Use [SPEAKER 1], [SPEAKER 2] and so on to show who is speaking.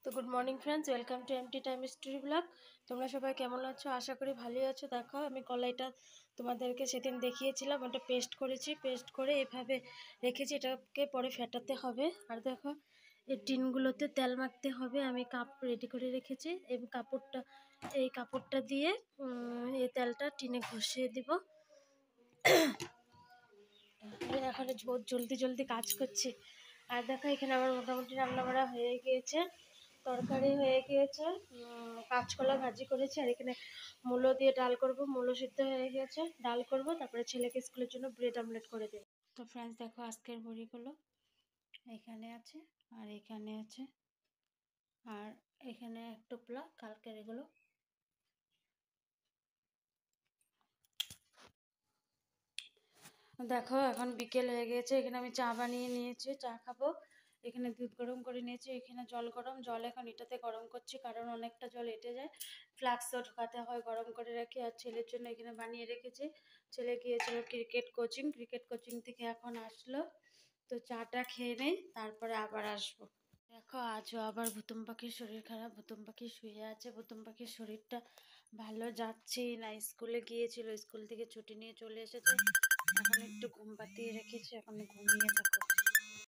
[SPEAKER 1] তো good morning friends, welcome to MT time story blog. তোমরা সবাই কেমন আছো? আশা করি ভালোই আছো। দেখো, আমি কলাইটা তোমাদেরকে সেদিন দেখিয়েছিলাম, ওটা পেস্ট করেছি। পেস্ট করে এভাবে রেখেছি, এটাকে পরে ফেটাতে হবে। আর দেখো, এই টিনগুলোতে তেল মাখতে হবে। আমি কাপ রেডি করে রেখেছি। এই কাপড়টা দিয়ে এই তেলটা টিনে ঘষিয়ে দিব। এখন বহুত জলদি জলদি কাজ করছি। আর দেখো, এখানে আমার মোটামুটি রান্নাবাড়া হয়ে গিয়েছে, তরকারি হয়ে গিয়েছে, কাঁচকলা ভাজি করেছি। আর এখানে মূলো দিয়ে ডাল করব। মূলো সিদ্ধ হয়ে গিয়েছে, ডাল করব, তারপরে ছেলেকে স্কুলের জন্য ব্রেড অমলেট করে দেব। তো ফ্রেন্ডস দেখো, আজকের বড়িগুলো এখানে আছে, আর এখানে আছে, আর এখানে এক টোপলা কালকের এগুলো। দেখো, এখন বিকেল হয়ে গেছে। এখানে আমি চা বানিয়ে নিয়েছি, চা খাবো। এখানে দুধ গরম করে নিয়েছি, এখানে জল গরম। জল এখন এটাতে গরম করছি, কারণ অনেকটা জল এঁটে যায়, ফ্লাক্সও ঢোকাতে হয়, গরম করে রাখি। আর ছেলের জন্য এখানে বানিয়ে রেখেছি। ছেলে গিয়েছিল ক্রিকেট কোচিং থেকে এখন আসলো। তো চাটা খেয়ে নেই, তারপরে আবার আসবো। দেখো, আজও আবার ভুতুম পাখির শরীর খারাপ। ভুতুম পাখি শুয়ে আছে। ভুতুম পাখির শরীরটা ভালো যাচ্ছেই না। স্কুলে গিয়েছিল, স্কুল থেকে ছুটি নিয়ে চলে এসেছে। এখন একটু ঘুম পাতিয়ে রেখেছি, এখন ঘুমিয়ে থাকো।